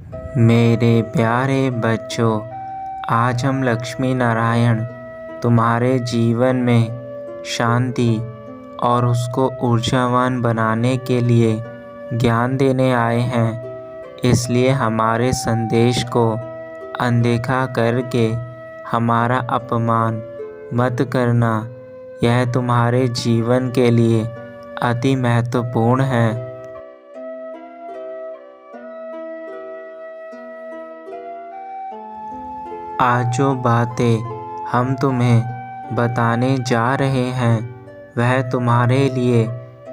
मेरे प्यारे बच्चों, आज हम लक्ष्मी नारायण तुम्हारे जीवन में शांति और उसको ऊर्जावान बनाने के लिए ज्ञान देने आए हैं। इसलिए हमारे संदेश को अनदेखा करके हमारा अपमान मत करना। यह तुम्हारे जीवन के लिए अति महत्वपूर्ण है। आज जो बातें हम तुम्हें बताने जा रहे हैं वह तुम्हारे लिए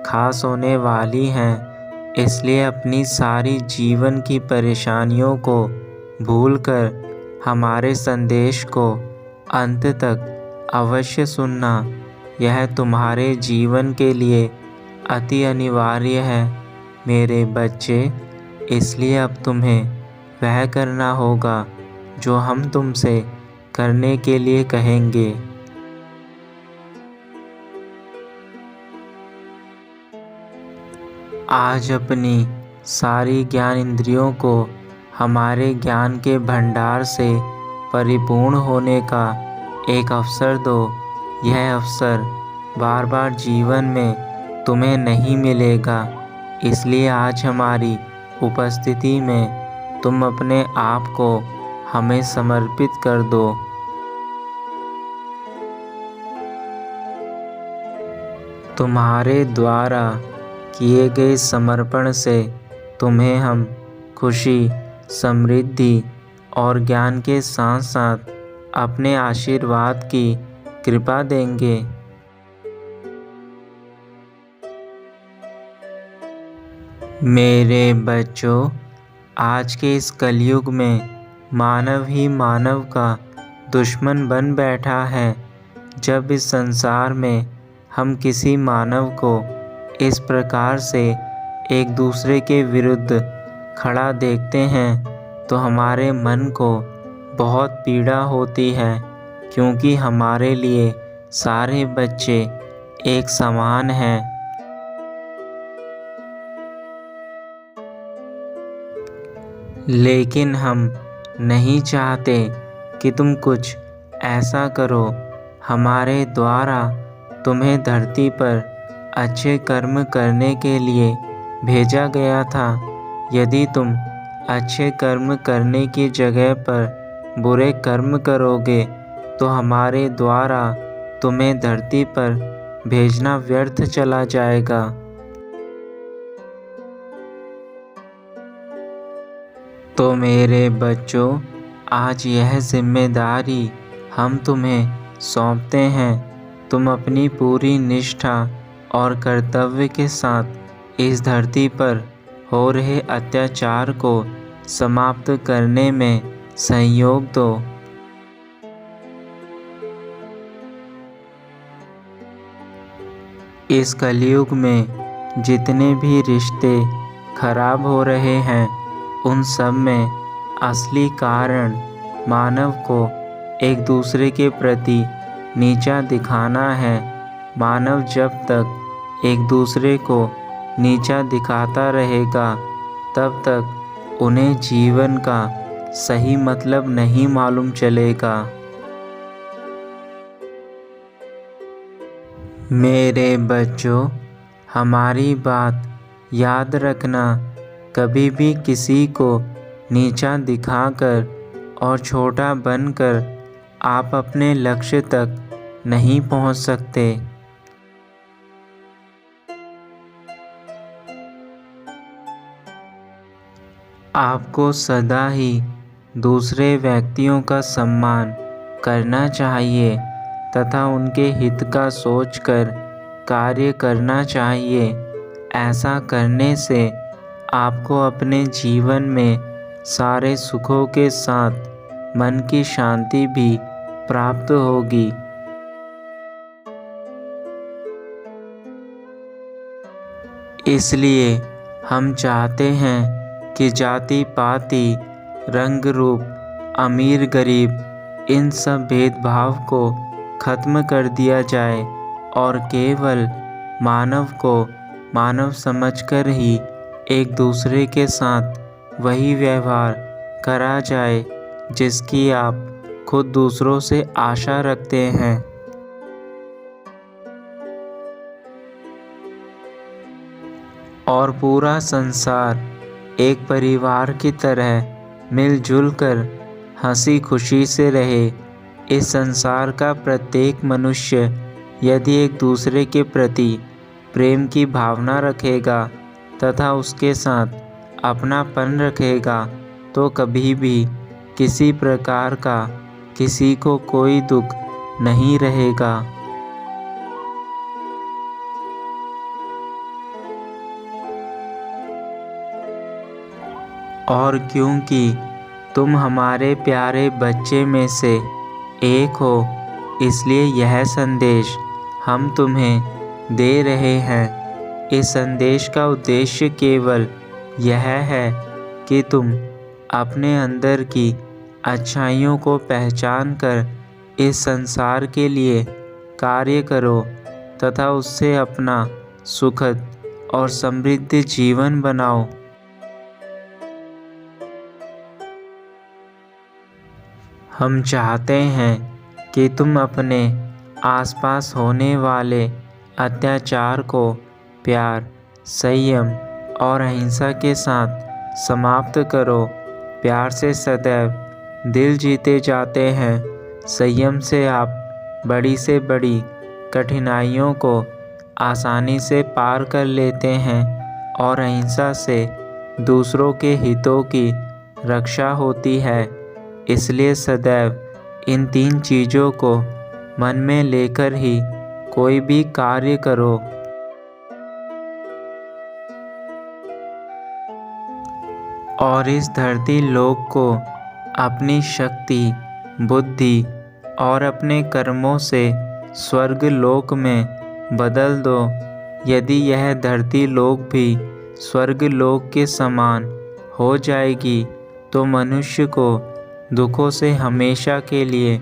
खास होने वाली हैं। इसलिए अपनी सारी जीवन की परेशानियों को भूलकर हमारे संदेश को अंत तक अवश्य सुनना। यह तुम्हारे जीवन के लिए अति अनिवार्य है मेरे बच्चे। इसलिए अब तुम्हें वह करना होगा जो हम तुमसे करने के लिए कहेंगे। आज अपनी सारी ज्ञान इंद्रियों को हमारे ज्ञान के भंडार से परिपूर्ण होने का एक अवसर दो। यह अवसर बार बार जीवन में तुम्हें नहीं मिलेगा। इसलिए आज हमारी उपस्थिति में तुम अपने आप को हमें समर्पित कर दो। तुम्हारे द्वारा किए गए समर्पण से तुम्हें हम खुशी, समृद्धि और ज्ञान के साथ साथ अपने आशीर्वाद की कृपा देंगे। मेरे बच्चों, आज के इस कलयुग में मानव ही मानव का दुश्मन बन बैठा है। जब इस संसार में हम किसी मानव को इस प्रकार से एक दूसरे के विरुद्ध खड़ा देखते हैं तो हमारे मन को बहुत पीड़ा होती है, क्योंकि हमारे लिए सारे बच्चे एक समान हैं। लेकिन हम नहीं चाहते कि तुम कुछ ऐसा करो। हमारे द्वारा तुम्हें धरती पर अच्छे कर्म करने के लिए भेजा गया था। यदि तुम अच्छे कर्म करने की जगह पर बुरे कर्म करोगे तो हमारे द्वारा तुम्हें धरती पर भेजना व्यर्थ चला जाएगा। तो मेरे बच्चों, आज यह जिम्मेदारी हम तुम्हें सौंपते हैं। तुम अपनी पूरी निष्ठा और कर्तव्य के साथ इस धरती पर हो रहे अत्याचार को समाप्त करने में सहयोग दो। इस कलयुग में जितने भी रिश्ते खराब हो रहे हैं उन सब में असली कारण मानव को एक दूसरे के प्रति नीचा दिखाना है। मानव जब तक एक दूसरे को नीचा दिखाता रहेगा तब तक उन्हें जीवन का सही मतलब नहीं मालूम चलेगा। मेरे बच्चों, हमारी बात याद रखना। कभी भी किसी को नीचा दिखाकर और छोटा बनकर आप अपने लक्ष्य तक नहीं पहुंच सकते। आपको सदा ही दूसरे व्यक्तियों का सम्मान करना चाहिए तथा उनके हित का सोचकर कार्य करना चाहिए। ऐसा करने से आपको अपने जीवन में सारे सुखों के साथ मन की शांति भी प्राप्त होगी। इसलिए हम चाहते हैं कि जाति पाति, रंग रूप, अमीर गरीब इन सब भेदभाव को खत्म कर दिया जाए और केवल मानव को मानव समझकर ही एक दूसरे के साथ वही व्यवहार करा जाए जिसकी आप खुद दूसरों से आशा रखते हैं। और पूरा संसार एक परिवार की तरह मिलजुल कर हंसी खुशी से रहे। इस संसार का प्रत्येक मनुष्य यदि एक दूसरे के प्रति प्रेम की भावना रखेगा तथा उसके साथ अपनापन रखेगा तो कभी भी किसी प्रकार का किसी को कोई दुख नहीं रहेगा। और क्योंकि तुम हमारे प्यारे बच्चे में से एक हो, इसलिए यह संदेश हम तुम्हें दे रहे हैं। इस संदेश का उद्देश्य केवल यह है कि तुम अपने अंदर की अच्छाइयों को पहचान कर इस संसार के लिए कार्य करो तथा उससे अपना सुखद और समृद्ध जीवन बनाओ। हम चाहते हैं कि तुम अपने आसपास होने वाले अत्याचार को प्यार, संयम और अहिंसा के साथ समाप्त करो। प्यार से सदैव दिल जीते जाते हैं। संयम से आप बड़ी से बड़ी कठिनाइयों को आसानी से पार कर लेते हैं और अहिंसा से दूसरों के हितों की रक्षा होती है। इसलिए सदैव इन 3 चीज़ों को मन में लेकर ही कोई भी कार्य करो। और इस धरती लोक को अपनी शक्ति, बुद्धि और अपने कर्मों से स्वर्ग लोक में बदल दो। यदि यह धरती लोक भी स्वर्ग लोक के समान हो जाएगी तो मनुष्य को दुखों से हमेशा के लिए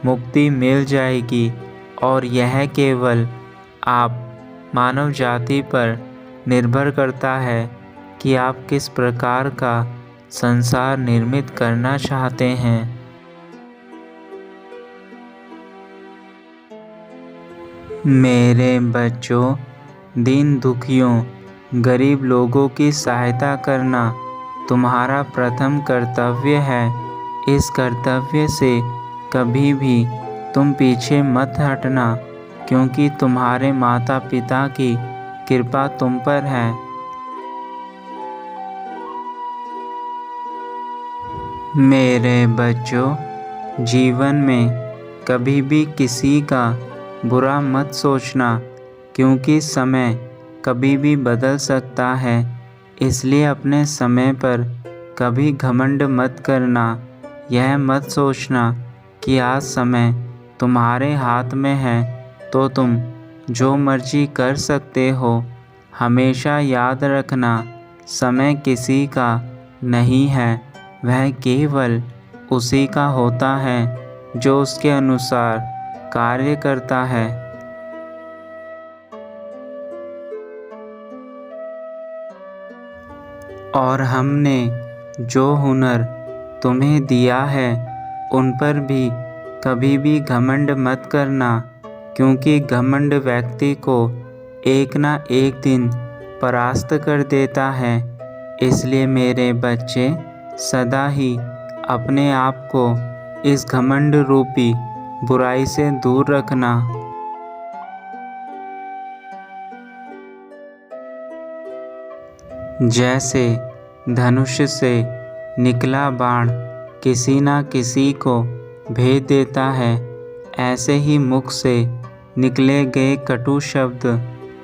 मुक्ति मिल जाएगी। और यह केवल आप मानव जाति पर निर्भर करता है कि आप किस प्रकार का संसार निर्मित करना चाहते हैं। मेरे बच्चों, दीन दुखियों, गरीब लोगों की सहायता करना तुम्हारा प्रथम कर्तव्य है। इस कर्तव्य से कभी भी तुम पीछे मत हटना, क्योंकि तुम्हारे माता पिता की कृपा तुम पर है। मेरे बच्चों, जीवन में कभी भी किसी का बुरा मत सोचना, क्योंकि समय कभी भी बदल सकता है। इसलिए अपने समय पर कभी घमंड मत करना। यह मत सोचना कि आज समय तुम्हारे हाथ में है तो तुम जो मर्जी कर सकते हो। हमेशा याद रखना, समय किसी का नहीं है, वह केवल उसी का होता है जो उसके अनुसार कार्य करता है। और हमने जो हुनर तुम्हें दिया है उन पर भी कभी भी घमंड मत करना, क्योंकि घमंड व्यक्ति को एक ना एक दिन परास्त कर देता है। इसलिए मेरे बच्चे, सदा ही अपने आप को इस घमंड रूपी बुराई से दूर रखना। जैसे धनुष से निकला बाण किसी न किसी को भेद देता है, ऐसे ही मुख से निकले गए कटु शब्द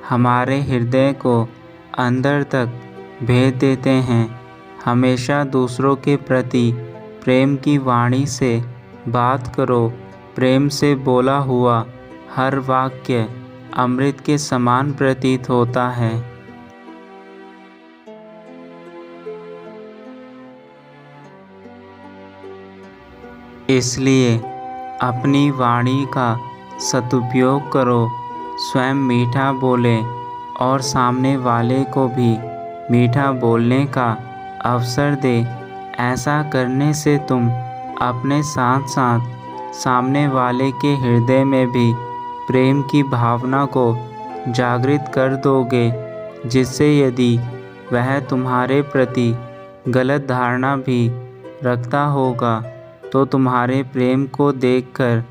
हमारे हृदय को अंदर तक भेद देते हैं। हमेशा दूसरों के प्रति प्रेम की वाणी से बात करो। प्रेम से बोला हुआ हर वाक्य अमृत के समान प्रतीत होता है। इसलिए अपनी वाणी का सदुपयोग करो। स्वयं मीठा बोलें और सामने वाले को भी मीठा बोलने का अवसर दे। ऐसा करने से तुम अपने साथ साथ सामने वाले के हृदय में भी प्रेम की भावना को जागृत कर दोगे, जिससे यदि वह तुम्हारे प्रति गलत धारणा भी रखता होगा तो तुम्हारे प्रेम को देखकर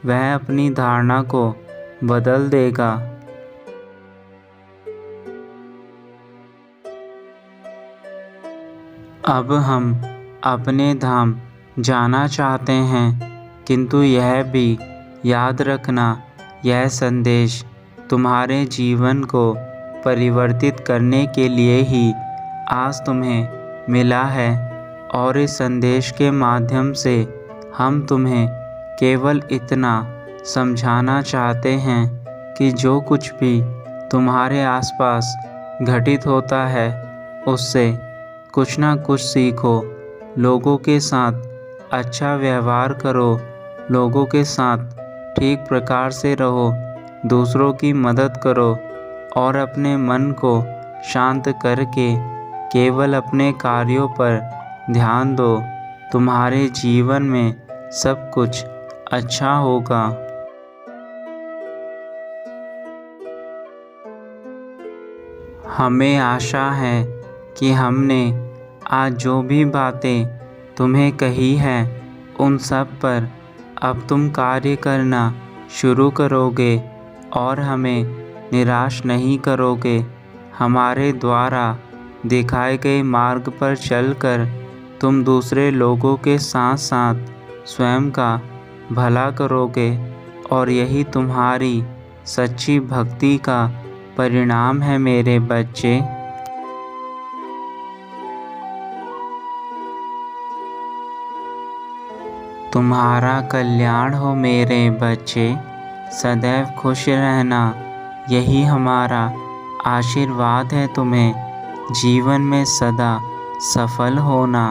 वह अपनी धारणा को बदल देगा। अब हम अपने धाम जाना चाहते हैं, किंतु यह भी याद रखना, यह संदेश तुम्हारे जीवन को परिवर्तित करने के लिए ही आज तुम्हें मिला है और इस संदेश के माध्यम से हम तुम्हें केवल इतना समझाना चाहते हैं कि जो कुछ भी तुम्हारे आसपास घटित होता है उससे कुछ ना कुछ सीखो। लोगों के साथ अच्छा व्यवहार करो, लोगों के साथ ठीक प्रकार से रहो, दूसरों की मदद करो और अपने मन को शांत करके केवल अपने कार्यों पर ध्यान दो। तुम्हारे जीवन में सब कुछ अच्छा होगा। हमें आशा है कि हमने आज जो भी बातें तुम्हें कही हैं उन सब पर अब तुम कार्य करना शुरू करोगे और हमें निराश नहीं करोगे। हमारे द्वारा दिखाए गए मार्ग पर चलकर तुम दूसरे लोगों के साथ साथ स्वयं का भला करोगे और यही तुम्हारी सच्ची भक्ति का परिणाम है मेरे बच्चे। तुम्हारा कल्याण हो मेरे बच्चे, सदैव खुश रहना, यही हमारा आशीर्वाद है तुम्हें जीवन में सदा सफल होना।